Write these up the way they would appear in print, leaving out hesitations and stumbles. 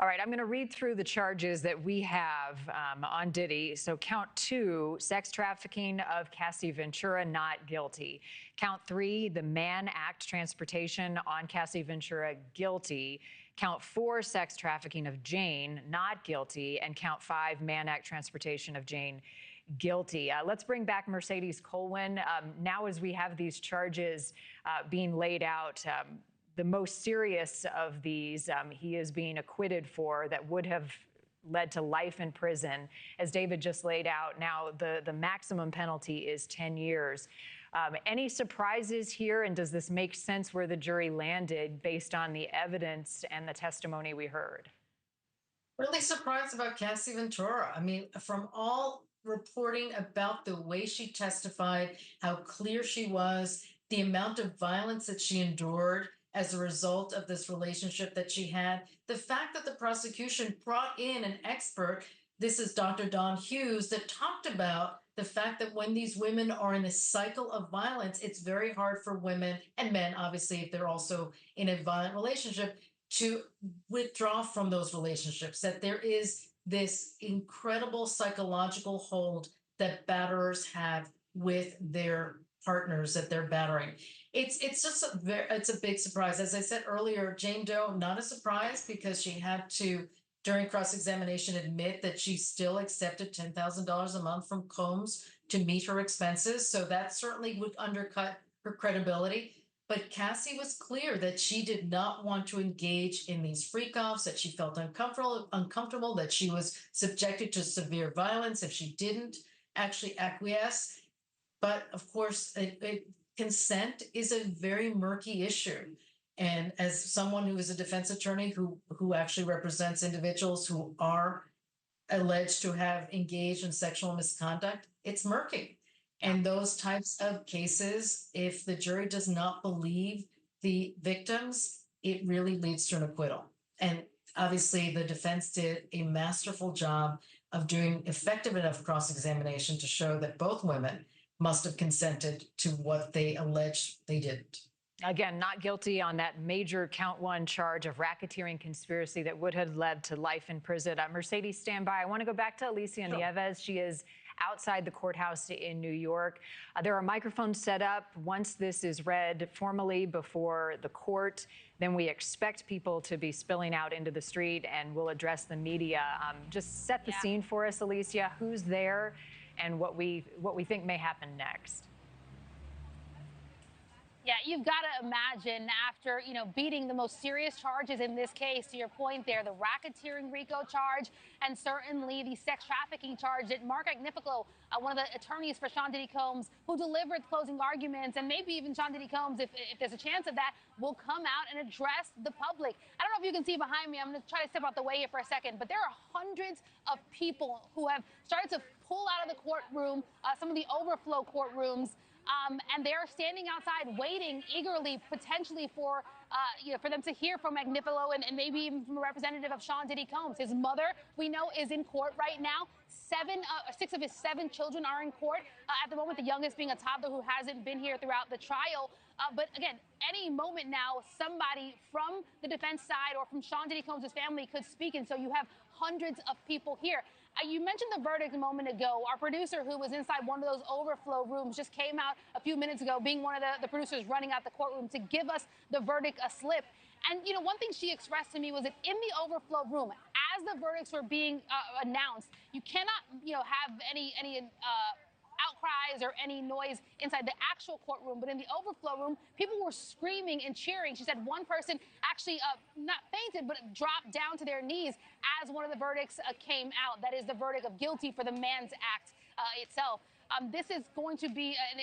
All right, I'm going to read through the charges that we have on Diddy. So count 2, sex trafficking of Cassie Ventura, not guilty. Count 3, the Mann Act transportation on Cassie Ventura, guilty. Count 4, sex trafficking of Jane, not guilty. And count 5, Mann Act transportation of Jane, guilty. Let's bring back Mercedes Colwin. Now as we have these charges being laid out, the most serious of these he is being acquitted for that would have led to life in prison. As David just laid out, now the maximum penalty is 10 years. Any surprises here, and does this make sense where the jury landed based on the evidence and the testimony we heard? Really surprised about Cassie Ventura. I mean, from all reporting about the way she testified, how clear she was, the amount of violence that she endured as a result of this relationship that she had, the fact that the prosecution brought in an expert, this is Dr. Marni Hughes, that talked about the fact that when these women are in a cycle of violence, it's very hard for women and men, obviously, if they're also in a violent relationship, to withdraw from those relationships, that there is this incredible psychological hold that batterers have with their partners that they're battering. It's just it's a big surprise. As I said earlier, Jane Doe, not a surprise because she had to, during cross-examination, admit that she still accepted $10,000 a month from Combs to meet her expenses. So that certainly would undercut her credibility. But Cassie was clear that she did not want to engage in these freak-offs, that she felt uncomfortable, that she was subjected to severe violence if she didn't actually acquiesce. But of course, consent is a very murky issue. And as someone who is a defense attorney who actually represents individuals who are alleged to have engaged in sexual misconduct, it's murky. And those types of cases, if the jury does not believe the victims, it really leads to an acquittal. And obviously, the defense did a masterful job of doing effective enough cross-examination to show that both women must have consented to what they alleged they didn't. Again, not guilty on that major count 1 charge of racketeering conspiracy that would have led to life in prison. Mercedes, stand by. I want to go back to Alicia Nieves. She is outside the courthouse in New York. There are microphones set up. Once this is read formally before the court, then we expect people to be spilling out into the street and we'll address the media. Just set the scene for us, Alicia. Who's there and what we think may happen next? Yeah, you've got to imagine after, beating the most serious charges in this case, to your point there, the racketeering RICO charge, and certainly the sex trafficking charge that Mark Agnifico, one of the attorneys for Sean Diddy Combs, who delivered closing arguments, and maybe even Sean Diddy Combs, if there's a chance of that, will come out and address the public. I don't know if you can see behind me. I'm going to try to step out the way here for a second, but there are hundreds of people who have started to pull out of the courtroom, some of the overflow courtrooms, and they're standing outside waiting eagerly, potentially for them to hear from Agnifico and maybe even from a representative of Sean Diddy Combs. His mother, we know, is in court right now. 6 of his 7 children are in court at the moment, the youngest being a toddler who hasn't been here throughout the trial. But again, any moment now, somebody from the defense side or from Sean Diddy Combs' family could speak. And so you have hundreds of people here. You mentioned the verdict a moment ago. Our producer, who was inside one of those overflow rooms, just came out a few minutes ago, being one of the producers running out the courtroom to give us the verdict a slip. And, one thing she expressed to me was that in the overflow room, as the verdicts were being announced, you cannot, have any outcries or any noise inside the actual courtroom, but in the overflow room, people were screaming and cheering. She said one person actually not fainted, but dropped down to their knees as one of the verdicts came out. That is the verdict of guilty for the Mann Act itself. This is going to be an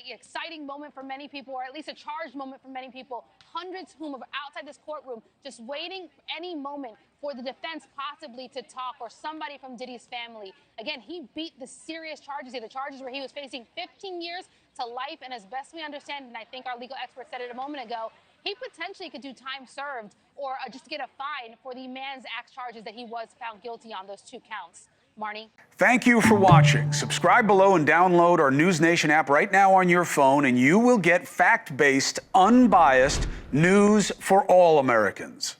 exciting moment for many people, or at least a charged moment for many people. Hundreds whom are outside this courtroom just waiting any moment for the defense possibly to talk, or somebody from Diddy's family. Again, he beat the serious charges here, the charges where he was facing 15 years to life, and as best we understand, and I think our legal expert said it a moment ago, he potentially could do time served or just get a fine for the Mann Act charges that he was found guilty on, those 2 counts. Marni? Thank you for watching. Subscribe below and download our NewsNation app right now on your phone, and you will get fact-based, unbiased news for all Americans.